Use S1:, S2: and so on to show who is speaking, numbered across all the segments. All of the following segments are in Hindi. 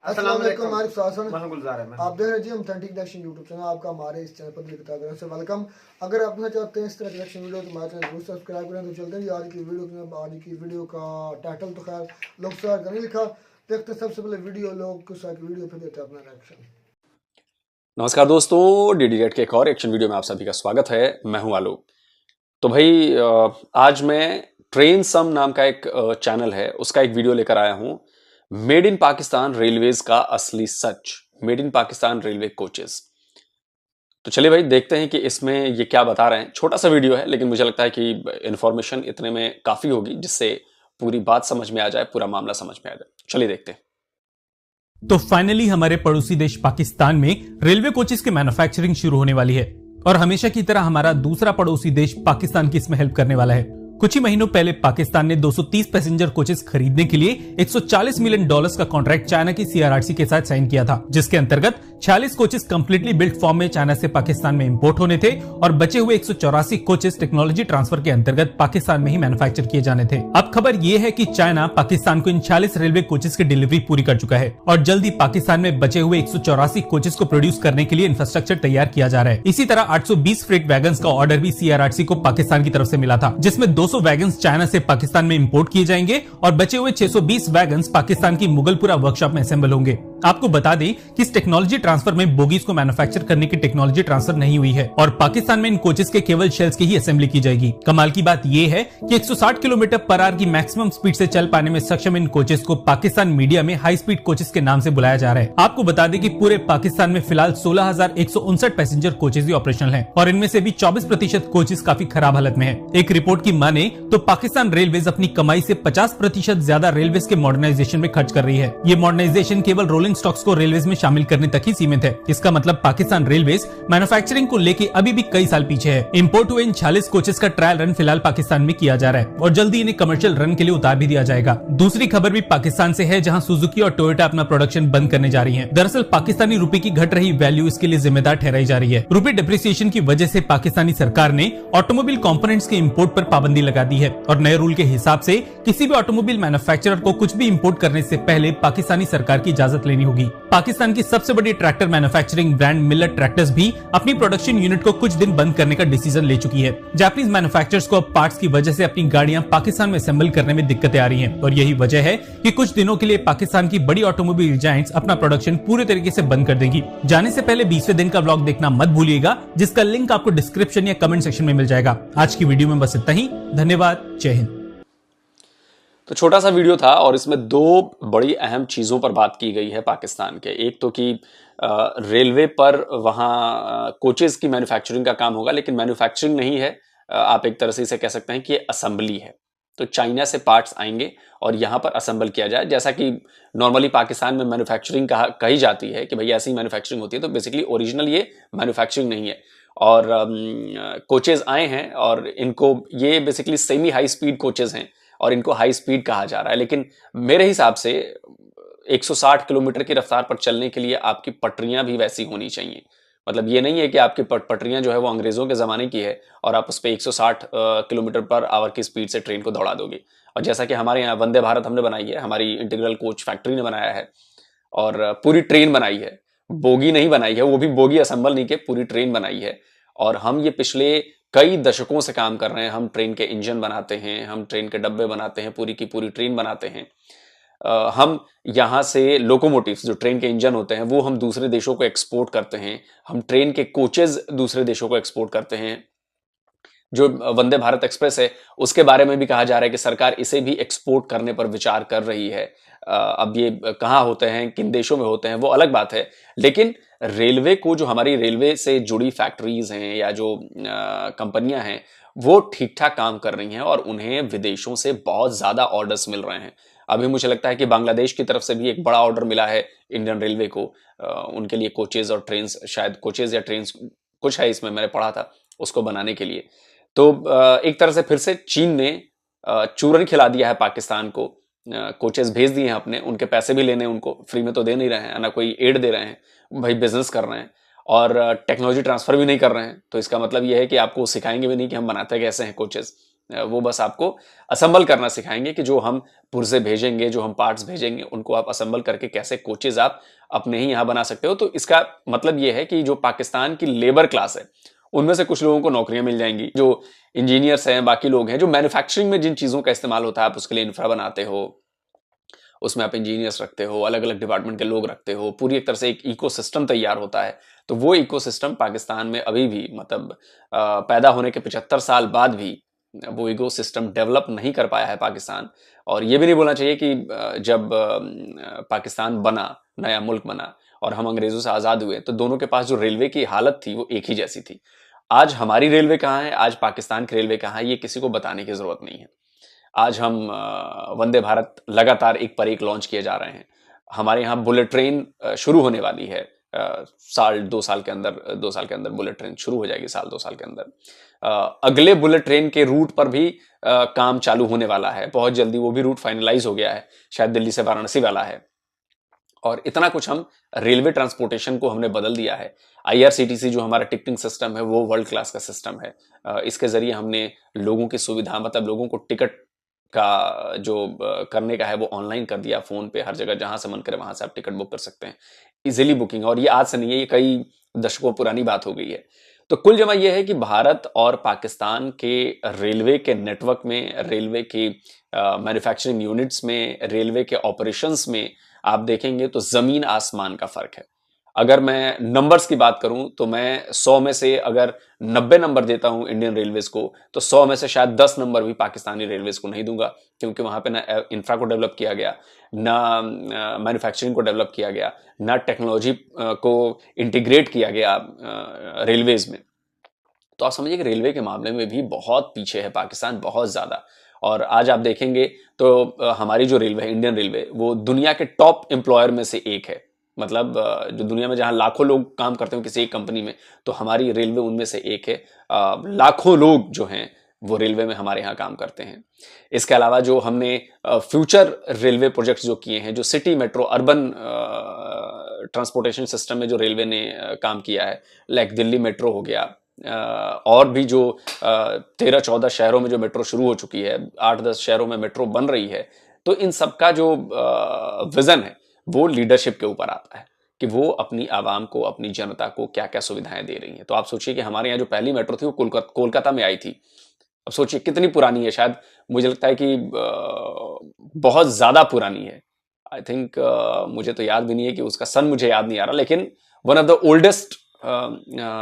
S1: अस्सलाम वालेकुम आरिफ साहब,
S2: गुलजार है।
S1: आप देख रहे हैं जी हम ऑथेंटिक कलेक्शन यूट्यूब चैनल। आपका हमारे इस चैनल पर दिल की तरफ से वेलकम। अगर आप अपना चाहते हैं इस तरह कलेक्शन वीडियो तो हमारे चैनल जरूर सब्सक्राइब करें। तो चलते हैं जी आज की वीडियो का टाइटल तो खैर लोग सर का नहीं लिखा। देखते हैं सबसे पहले वीडियो लोग की वीडियो फिर देते हैं अपना रिएक्शन।
S3: नमस्कार दोस्तों, डीडीगेट के एक और एक्शन वीडियो में आप सभी का स्वागत है। मैं हूं आलोक। तो भाई आज मैं ट्रेन सम नाम का एक चैनल है उसका एक वीडियो लेकर आया हूं। मेड इन पाकिस्तान रेलवेज का असली सच, made in Pakistan railway coaches. तो चलिए भाई देखते हैं कि इसमें ये क्या बता रहे हैं। छोटा सा वीडियो है लेकिन मुझे लगता है कि इंफॉर्मेशन इतने में काफी होगी जिससे पूरी बात समझ में आ जाए, पूरा मामला समझ में आ जाए। चलिए देखते हैं।
S4: तो फाइनली हमारे पड़ोसी देश पाकिस्तान में रेलवे कोचेस की मैन्युफैक्चरिंग शुरू होने वाली है और हमेशा की तरह हमारा दूसरा पड़ोसी देश पाकिस्तान की इसमें हेल्प करने वाला है। कुछ ही महीनों पहले पाकिस्तान ने 230 पैसेंजर कोचेस खरीदने के लिए $140 मिलियन का कॉन्ट्रैक्ट चाइना की सीआरआरसी के साथ साइन किया था, जिसके अंतर्गत 46 कोचेस कंप्लीटली बिल्ट फॉर्म में चाइना से पाकिस्तान में इंपोर्ट होने थे और बचे हुए 184 कोचेस टेक्नोलॉजी ट्रांसफर के अंतर्गत पाकिस्तान में ही मैन्युफैक्चर किए जाने थे। अब खबर ये है कि चाइना पाकिस्तान को इन 46 रेलवे कोचेस की डिलीवरी पूरी कर चुका है और जल्द ही पाकिस्तान में बचे हुए 184 कोचेस को प्रोड्यूस करने के लिए इंफ्रास्ट्रक्चर तैयार किया जा रहा है। इसी तरह 820 फ्रेट वैगन का ऑर्डर भी सीआरआरसी को पाकिस्तान की तरफ से मिला था, जिसमें 200 वैगन चाइना से पाकिस्तान में इंपोर्ट किए जाएंगे और बचे हुए 620 वैगन पाकिस्तान की मुगलपुरा वर्कशॉप में असेंबल होंगे। आपको बता दें कि इस टेक्नोलॉजी ट्रांसफर में बोगीज को मैन्युफैक्चर करने की टेक्नोलॉजी ट्रांसफर नहीं हुई है और पाकिस्तान में इन कोचेस के केवल शेल्स की ही असेंबली की जाएगी। कमाल की बात यह है कि 160 किलोमीटर पर आवर की मैक्सिमम स्पीड से चल पाने में सक्षम इन कोचेस को पाकिस्तान मीडिया में हाई स्पीड कोचेस के नाम से बुलाया जा रहा है। आपको बता दें कि पूरे पाकिस्तान में फिलहाल 16,159 पैसेंजर कोचेस ही ऑपरेशनल हैं और इनमें से भी 24% कोचेस काफी खराब हालत में है। एक रिपोर्ट की माने तो पाकिस्तान रेलवेज अपनी कमाई से 50% ज्यादा रेलवेज के मॉडर्नाइजेशन में खर्च कर रही है। ये मॉडर्नाइजेशन केवल रोलिंग स्टॉक्स को रेलवेज में शामिल करने तक ही सीमित है। इसका मतलब पाकिस्तान रेलवेज मैन्युफैक्चरिंग को लेके अभी भी कई साल पीछे है। इंपोर्ट हुए इन 46 कोचेस का ट्रायल रन फिलहाल पाकिस्तान में किया जा रहा है और जल्दी इन्हें कमर्शियल रन के लिए उतार भी दिया जाएगा। दूसरी खबर भी पाकिस्तान से है, जहां सुजुकी और टोयोटा अपना प्रोडक्शन बंद करने जा रही है। दरअसल पाकिस्तानी रुपए की घट रही वैल्यू इसके लिए जिम्मेदार ठहराई जा रही है। रुपए डिप्रिसिएशन की वजह से पाकिस्तानी सरकार ने ऑटोमोबाइल कंपोनेंट्स के इंपोर्ट पर पाबंदी लगा दी है और नए रूल के हिसाब से किसी भी ऑटोमोबाइल मैन्युफैक्चरर को कुछ भी इंपोर्ट करने से पहले पाकिस्तानी सरकार की इजाजत लेनी होगी। पाकिस्तान की सबसे बड़ी tractor manufacturing brand Miller tractors भी अपनी प्रोडक्शन यूनिट को कुछ दिन बंद करने का डिसीजन ले चुकी है। जापानीज मैन्युफैक्चरर्स को अब पार्ट्स की वजह से अपनी गाड़ियां पाकिस्तान में असेंबल करने में दिक्कतें आ रही हैं और यही वजह है कि कुछ दिनों के लिए पाकिस्तान की बड़ी ऑटोमोबाइल जायंट्स अपना प्रोडक्शन पूरे तरीके से बंद कर देंगी। जाने से पहले 20वें दिन का व्लॉग देखना मत भूलिएगा, जिसका लिंक आपको डिस्क्रिप्शन या कमेंट सेक्शन में मिल जाएगा। आज की वीडियो में बस इतना ही। धन्यवाद। जय हिंद।
S3: तो छोटा सा वीडियो था और इसमें दो बड़ी अहम चीज़ों पर बात की गई है पाकिस्तान के। एक तो कि रेलवे पर वहाँ कोचेस की मैन्युफैक्चरिंग का काम होगा, लेकिन मैन्युफैक्चरिंग नहीं है, आप एक तरह से इसे कह सकते हैं कि ये असेंबली है। तो चाइना से पार्ट्स आएंगे और यहाँ पर असेंबल किया जाए, जैसा कि नॉर्मली पाकिस्तान में मैन्युफैक्चरिंग कही जाती है कि भाई ऐसी मैन्युफैक्चरिंग होती है। तो बेसिकली ओरिजिनल ये मैन्युफैक्चरिंग नहीं है। और कोचेज आए हैं और इनको ये basically semi high speed coaches हैं और इनको हाई स्पीड कहा जा रहा है। लेकिन मेरे हिसाब से 160 किलोमीटर की रफ्तार पर चलने के लिए आपकी पटरियां भी वैसी होनी चाहिए। मतलब ये नहीं है कि आपकी पटरियां जो है वो अंग्रेजों के ज़माने की है और आप उस पर 160 किलोमीटर पर आवर की स्पीड से ट्रेन को दौड़ा दोगे। और जैसा कि हमारे यहाँ वंदे भारत हमने बनाई है, हमारी इंटीग्रल कोच फैक्ट्री ने बनाया है और पूरी ट्रेन बनाई है, बोगी नहीं बनाई है, वो भी बोगी असेंबल नहीं के, पूरी ट्रेन बनाई है। और हम ये पिछले कई दशकों से काम कर रहे हैं। हम ट्रेन के इंजन बनाते हैं, हम ट्रेन के डब्बे बनाते हैं, पूरी की पूरी ट्रेन बनाते हैं। हम यहाँ से लोकोमोटिव्स, जो ट्रेन के इंजन होते हैं, वो हम दूसरे देशों को एक्सपोर्ट करते हैं। हम ट्रेन के कोचेज दूसरे देशों को एक्सपोर्ट करते हैं। जो वंदे भारत एक्सप्रेस है उसके बारे में भी कहा जा रहा है कि सरकार इसे भी एक्सपोर्ट करने पर विचार कर रही है। अब ये कहाँ होते हैं, किन देशों में होते हैं, वो अलग बात है। लेकिन रेलवे को, जो हमारी रेलवे से जुड़ी फैक्ट्रीज हैं या जो कंपनियां हैं, वो ठीक ठाक काम कर रही हैं और उन्हें विदेशों से बहुत ज्यादा ऑर्डर्स मिल रहे हैं। अभी मुझे लगता है कि बांग्लादेश की तरफ से भी एक बड़ा ऑर्डर मिला है इंडियन रेलवे को, उनके लिए कोचेज और ट्रेन्स, शायद कोचेज या ट्रेन्स कुछ है इसमें, मैंने पढ़ा था, उसको बनाने के लिए। तो एक तरह से फिर से चीन ने चूरन खिला दिया है पाकिस्तान को। कोचेस भेज दिए हैं अपने, उनके पैसे भी लेने, उनको फ्री में तो दे नहीं रहे हैं, ना कोई एड दे रहे हैं, भाई बिजनेस कर रहे हैं और टेक्नोलॉजी ट्रांसफर भी नहीं कर रहे हैं। तो इसका मतलब यह है कि आपको सिखाएंगे भी नहीं कि हम बनाते कैसे हैं कोचेस। वो बस आपको असेंबल करना सिखाएंगे कि जो हम पुर्जे भेजेंगे, जो हम पार्ट्स भेजेंगे, उनको आप असेंबल करके कैसे कोचेज आप अपने ही यहाँ बना सकते हो। तो इसका मतलब ये है कि जो पाकिस्तान की लेबर क्लास है उनमें से कुछ लोगों को नौकरियां मिल जाएंगी, जो इंजीनियर्स हैं, बाकी लोग हैं, जो मैन्युफैक्चरिंग में जिन चीज़ों का इस्तेमाल होता है, आप उसके लिए इंफ्रा बनाते हो, उसमें आप इंजीनियर्स रखते हो, अलग अलग डिपार्टमेंट के लोग रखते हो, पूरी एक तरह से एक इकोसिस्टम तैयार होता है। तो वो इकोसिस्टम पाकिस्तान में अभी भी मतलब पैदा होने के 75 साल बाद भी वो इकोसिस्टम डेवलप नहीं कर पाया है पाकिस्तान। और ये भी नहीं बोलना चाहिए कि जब पाकिस्तान बना, नया मुल्क बना और हम अंग्रेजों से आज़ाद हुए, तो दोनों के पास जो रेलवे की हालत थी वो एक ही जैसी थी। आज हमारी रेलवे कहाँ है, आज पाकिस्तान की रेलवे कहाँ है, ये किसी को बताने की ज़रूरत नहीं है। आज हम वंदे भारत लगातार एक पर एक लॉन्च किए जा रहे हैं। हमारे यहाँ बुलेट ट्रेन शुरू होने वाली है, साल 2 साल के अंदर बुलेट ट्रेन शुरू हो जाएगी, साल 2 साल के अंदर। अगले बुलेट ट्रेन के रूट पर भी काम चालू होने वाला है बहुत जल्दी, वो भी रूट फाइनलाइज हो गया है, शायद दिल्ली से वाराणसी वाला है। और इतना कुछ हम रेलवे ट्रांसपोर्टेशन को हमने बदल दिया है। IRCTC जो हमारा टिकटिंग सिस्टम है वो वर्ल्ड क्लास का सिस्टम है। इसके जरिए हमने लोगों की सुविधा, मतलब लोगों को टिकट का जो करने का है वो ऑनलाइन कर दिया, फोन पे हर जगह जहां से मन करे वहां से आप टिकट बुक कर सकते हैं, इजीली बुकिंग। और ये आज से नहीं है, ये कई दशकों पुरानी बात हो गई है। तो कुल जमा ये है कि भारत और पाकिस्तान के रेलवे के नेटवर्क में, रेलवे की मैन्युफैक्चरिंग यूनिट्स में, रेलवे के ऑपरेशंस में आप देखेंगे तो जमीन आसमान का फर्क है। अगर मैं नंबर्स की बात करूं तो मैं 100 में से अगर 90 नंबर देता हूं इंडियन रेलवेज को, तो 100 में से शायद 10 नंबर भी पाकिस्तानी रेलवेज को नहीं दूंगा, क्योंकि वहां पे ना इंफ्रा को डेवलप किया गया, ना मैन्युफैक्चरिंग को डेवलप किया गया, ना टेक्नोलॉजी को इंटीग्रेट किया गया रेलवेज में। तो आप समझिए कि रेलवे के मामले में भी बहुत पीछे है पाकिस्तान, बहुत ज्यादा। और आज आप देखेंगे तो हमारी जो रेलवे है, इंडियन रेलवे, वो दुनिया के टॉप एम्प्लॉयर में से एक है। मतलब जो दुनिया में जहां लाखों लोग काम करते हो किसी एक कंपनी में, तो हमारी रेलवे उनमें से एक है। लाखों लोग जो हैं वो रेलवे में हमारे यहाँ काम करते हैं। इसके अलावा जो हमने फ्यूचर रेलवे प्रोजेक्ट्स जो किए हैं, जो city metro urban transportation system में जो रेलवे ने काम किया है, लाइक दिल्ली मेट्रो हो गया, और भी जो 13-14 शहरों में जो मेट्रो शुरू हो चुकी है, 8-10 शहरों में मेट्रो बन रही है। तो इन सबका जो विजन है वो लीडरशिप के ऊपर आता है कि वो अपनी आवाम को, अपनी जनता को क्या क्या सुविधाएं दे रही हैं। तो आप सोचिए कि हमारे यहाँ जो पहली मेट्रो थी वो कोलकाता में आई थी। अब सोचिए कितनी पुरानी है, शायद मुझे लगता है कि बहुत ज्यादा पुरानी है। आई थिंक मुझे तो याद भी नहीं है कि उसका सन मुझे याद नहीं आ रहा, लेकिन one of the oldest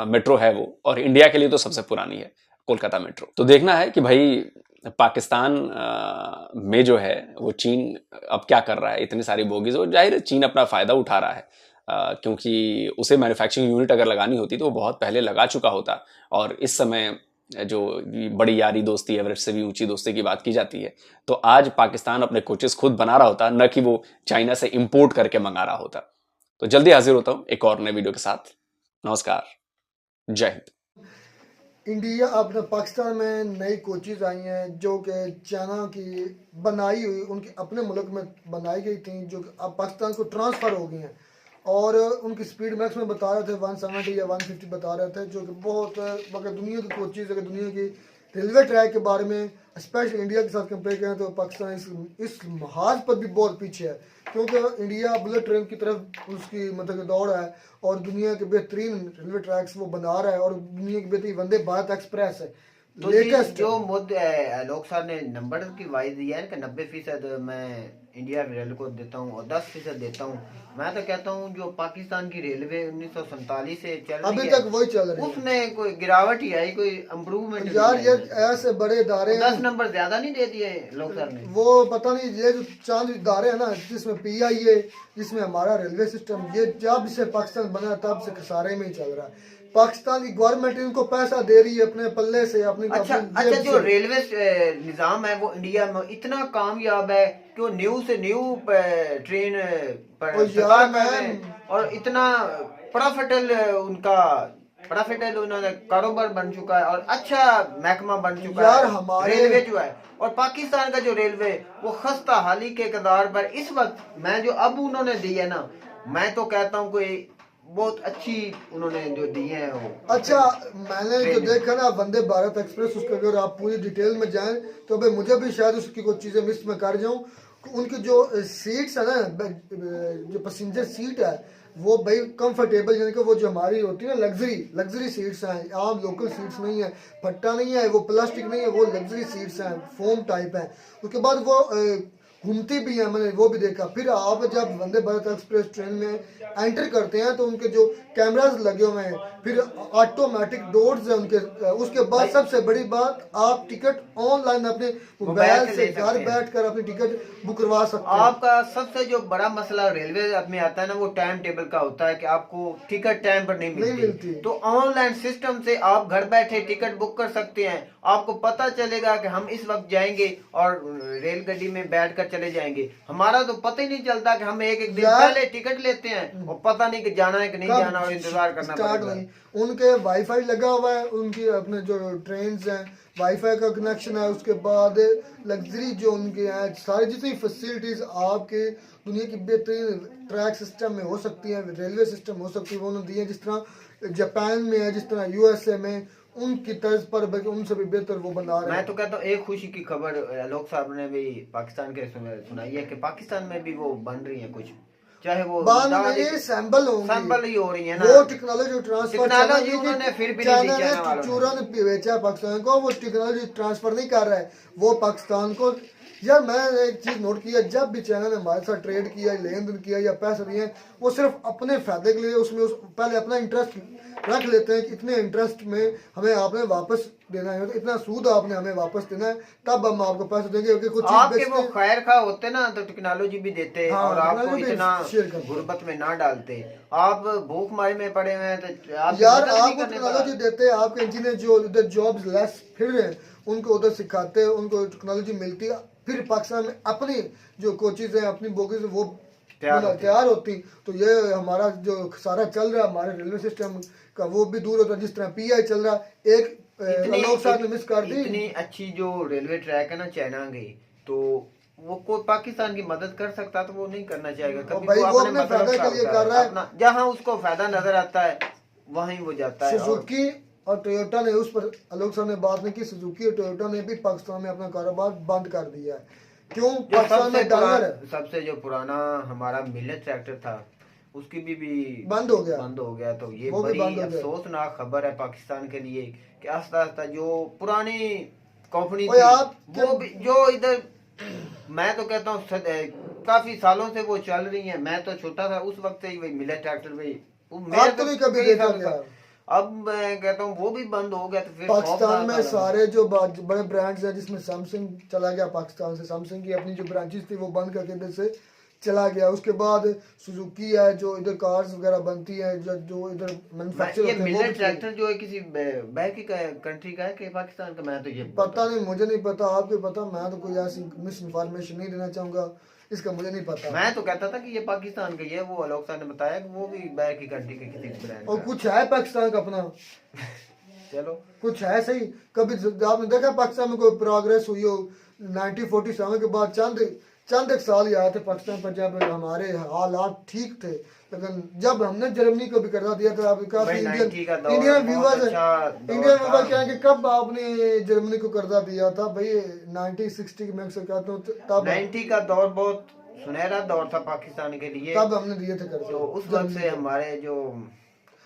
S3: metro है वो, और इंडिया के लिए तो सबसे पुरानी है कोलकाता मेट्रो। तो देखना है कि भाई पाकिस्तान में जो है वो चीन अब क्या कर रहा है, इतनी सारी बोगीज। और जाहिर है चीन अपना फायदा उठा रहा है, क्योंकि उसे मैन्युफैक्चरिंग यूनिट अगर लगानी होती तो वो बहुत पहले लगा चुका होता। और इस समय जो बड़ी यारी दोस्ती, एवरेस्ट से भी ऊंची दोस्ती की बात की जाती है, तो आज पाकिस्तान अपने कोचेस खुद बना रहा होता, न कि वो चाइना से इंपोर्ट करके मंगा रहा होता। तो जल्दी हाजिर होता हूं एक और नए वीडियो के साथ। नमस्कार, जय हिंद।
S1: इंडिया अपने पाकिस्तान में नई कोचेज आई हैं जो कि चाइना की बनाई हुई, उनके अपने मुल्क में बनाई गई थी, जो अब पाकिस्तान को ट्रांसफ़र हो गई हैं। और उनकी स्पीड मैक्स में बता रहे थे 170 या 150 बता रहे थे, जो कि बहुत, मगर दुनिया की कोचेज, अगर दुनिया की रेलवे ट्रैक के बारे में स्पेशली इंडिया के साथ कंपेयर करें तो पाकिस्तान इस महाज पर भी बहुत पीछे है, क्योंकि इंडिया बुलेट ट्रेन की तरफ उसकी मतलब दौड़ है और दुनिया के बेहतरीन रेलवे ट्रैक्स वो बना रहा है, और दुनिया की बेहतरीन वंदे भारत एक्सप्रेस है
S2: तो
S1: लेटेस्ट।
S2: जो मुद्दे लोग साहब ने नंबर की वाइज दिया है कि 90% मैं इंडिया रेल को देता हूँ और 10% देता हूँ। मैं तो कहता हूँ जो पाकिस्तान की रेलवे 1947 से चल रही
S1: अभी
S2: है
S1: तक वही चल रही है,
S2: उसमें कोई गिरावट ही आई, कोई इम्प्रूवमेंट
S1: यार। ये ऐसे बड़े इदारे
S2: 10 नंबर ज्यादा नहीं दे दिए लोग साहब ने।
S1: वो पता नहीं, ये जो चांद इदारे हैं ना, जिसमें PIA, जिसमें हमारा रेलवे सिस्टम, ये जब से पाकिस्तान बना तब से खसारे में ही चल रहा है। पाकिस्तान की गवर्नमेंट इनको पैसा दे रही है अपने पल्ले से, अपनी
S2: अच्छा जो रेलवे निजाम है वो इंडिया में इतना कामयाब है कि वो न्यू से न्यू ट्रेन और इतना प्रॉफिटेबल उन्होंने कारोबार बन चुका है और अच्छा महकमा बन चुका है हमारे रेलवे जो है। और पाकिस्तान का जो रेलवे वो खस्ता हाली के कदार पर इस वक्त मैं जो अब उन्होंने दी है ना, मैं तो कहता हूँ कोई बहुत अच्छी उन्होंने जो दी है वो।
S1: अच्छा, मैंने जो देखा ना वंदे भारत एक्सप्रेस, उसके अगर आप पूरी डिटेल में जाएं तो भाई मुझे भी शायद उसकी कुछ चीज़ें मिस में कर जाऊं। उनकी जो सीट्स है ना, जो पैसेंजर सीट है वो भाई कंफर्टेबल, यानी कि वो जो हमारी होती है ना लग्जरी सीट्स हैं, आम लोकल सीट्स नहीं है, फट्टा नहीं है, वो प्लास्टिक नहीं है, वो लग्जरी सीट्स हैं, फोम टाइप है। उसके बाद वो घूमती भी हैं, मैंने वो भी देखा। फिर आप जब वंदे भारत एक्सप्रेस ट्रेन में एंटर करते हैं तो उनके जो कैमरास लगे हुए हैं, फिर ऑटोमेटिक डोर्स हैं उनके। उसके बाद सबसे बड़ी बात, आप टिकट ऑनलाइन अपने मोबाइल से घर बैठकर अपनी टिकट बुक करवा सकते हैं।
S2: आपका सबसे जो बड़ा मसला रेलवे में आता है ना, वो टाइम टेबल का होता है कि आपको टिकट टाइम पर नहीं मिलती। तो ऑनलाइन सिस्टम से आप घर बैठे टिकट बुक कर सकते हैं। आपको पता चलेगा कि हम इस वक्त जाएंगे और रेलगाड़ी में बैठकर चले जाएंगे। हमारा तो पता ही नहीं चलता कि हम एक दिन पहले टिकट लेते हैं और पता नहीं कि जाना है कि नहीं जाना, और इंतजार करना पड़ेगा।
S1: उनके वाईफाई लगा हुआ है, उनकी अपने जो ट्रेन हैं वाईफाई का कनेक्शन है। उसके बाद लग्जरी जो उनके हैं सारी जितनी फैसिलिटीज आपके दुनिया की बेहतरीन ट्रैक सिस्टम में हो सकती है, रेलवे सिस्टम हो सकती है, वो उन्होंने दी है। जिस तरह जापान में है, जिस तरह यूएसए में, उनकी तर्ज पर बल्कि उनसे भी बेहतर वो बना रहे हैं।
S2: मैं तो कहता हूँ एक खुशी की खबर आलोक साहब ने भी पाकिस्तान के सुनाई है कि पाकिस्तान में भी वो बन रही है कुछ, चाहे वो
S1: सैंपल
S2: ही हो रही है ना।
S1: वो टेक्नोलॉजी ट्रांसफर
S2: उन्होंने फिर भी
S1: चूरा ने बेचा पाकिस्तान को, वो टेक्नोलॉजी ट्रांसफर नहीं कर रहा है वो पाकिस्तान को। यार मैं एक चीज नोट किया, जब भी चाइना ने हमारे साथ ट्रेड किया, लेन देन किया या पैसे दिए, वो सिर्फ अपने फायदे के लिए उसमें पहले अपना इंटरेस्ट रख लेते हैं कि इतने इंटरेस्ट में हमें आपने वापस देना है, तो इतना सूद आपने हमें वापस देना है, तब हम आपको पैसे देंगे। क्योंकि कुछ
S2: आपके वो खैर खा होते ना तो टेक्नोलॉजी भी देते और आपको इतना गुर्बत में ना डालते। आप भूख मारी में पड़े हुए हैं तो
S1: यार आपको टेक्नोलॉजी देते, आपके इंजीनियर जो इधर जॉब्स लेस फिर रहे हैं उनको उधर सिखाते हैं, उनको टेक्नोलॉजी मिलती है। फिर पाकिस्तान में अपनी जो कोचेज हैं, अपनी बोगीज वो तैयार होती, तो ये हमारा जो सारा चल रहा है हमारे रेलवे सिस्टम का वो भी दूर होता है। जिस तरह पीआई चल रहा है, एक लोग साथ में मिस कर दी।
S2: इतनी अच्छी जो रेलवे ट्रैक है ना चाइना की, तो वो कोई पाकिस्तान की मदद कर सकता तो वो नहीं करना चाहेगा कभी।
S1: भाई वो अपने फायदा के लिए कर रहा है,
S2: जहाँ उसको फायदा नजर आता है वहीं वो जाता है।
S1: सुजुकी और टोयोटा ने उस पर आलोक साहब ने बात नहीं की, सुजुकी और टोयोटा ने भी पाकिस्तान में अपना कारोबार बंद कर दिया है। क्यों? पाकिस्तान में डॉलर है।
S2: सबसे जो पुराना हमारा मिलेट ट्रैक्टर था उसकी भी
S1: बंद हो गया।
S2: तो ये बड़ी अफसोसनाक खबर है पाकिस्तान के लिए कि आस्ता आस्ता जो पुरानी कंपनी थी वो भी जो इधर, मैं तो कहता हूँ काफी सालों से वो चल रही है। मैं तो छोटा था उस वक्त से ही वही मिलेट ट्रैक्टर
S1: भी कभी देखा गया।
S2: अब मैं कहता हूँ वो भी बंद हो गया। तो फिर
S1: पाकिस्तान में सारे जो बड़े ब्रांड्स हैं, जिसमें सैमसंग चला गया पाकिस्तान से, सैमसंग की अपनी जो ब्रांचेस थी वो बंद करके इधर से चला गया। उसके बाद सुजुकी है जो इधर कार्स वगैरह बनती है, जो इधर मैन्युफैक्चर
S2: ये मिलेट ट्रैक्टर जो है किसी बैक की कंट्री का है कि पाकिस्तान का, मैं तो ये
S1: पता नहीं, मुझे नहीं पता, आपको पता? मैं तो कोई ऐसी मिस इन्फॉर्मेशन नहीं देना चाहूंगा, इसका मुझे नहीं पता।
S2: मैं तो कहता था कि ये पाकिस्तान का ही है, वो आलोक साहब ने बताया कि वो भी बैक की कंट्री के किसी ब्रांड
S1: और कुछ है पाकिस्तान का अपना
S2: चलो
S1: कुछ है सही। कभी आपने देखा पाकिस्तान में कोई प्रोग्रेस हुई हो? 1947 के बाद चंद एक साल ही आए थे पाकिस्तान पर जब हमारे हालात ठीक थे, लेकिन जब हमने जर्मनी को भी करवा दिया था। काफी इंडियन व्यूवर्स कहेंगे कब आपने जर्मनी को करवा दिया था? भाई 1960 में अक्सर कहता हूँ, तब
S2: 90 का दौर बहुत सुनहरा दौर था पाकिस्तान के लिए,
S1: तब हमने दिए थे कर।
S2: तो उस वक्त से हमारे जो,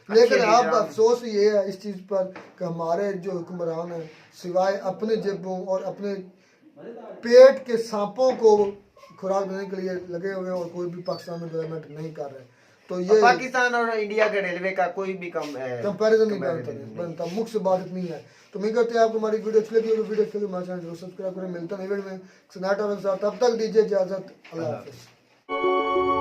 S1: लेकिन अब अफसोस ये है इस चीज पर कि हमारे जो हुक्मरान है सिवाय अपने जेबों और अपने पेट के सांपों को खुराक देने के लिए लगे हुए हैं और कोई भी पाकिस्तान में डेवलपमेंट नहीं कर रहे। तो ये
S2: पाकिस्तान और इंडिया के रेलवे का कोई भी
S1: कंपैरिजन नहीं बनता। मुख्य बात इतनी है। तो मैं करते हैं आपको हमारी वीडियो अच्छी लगी, वीडियो अच्छी लगी हमारे चैनल जरूर सब्सक्राइब करें। मिलता है वीडियो में, तब तक दीजिए इजाजत, अल्लाह हाफिज़।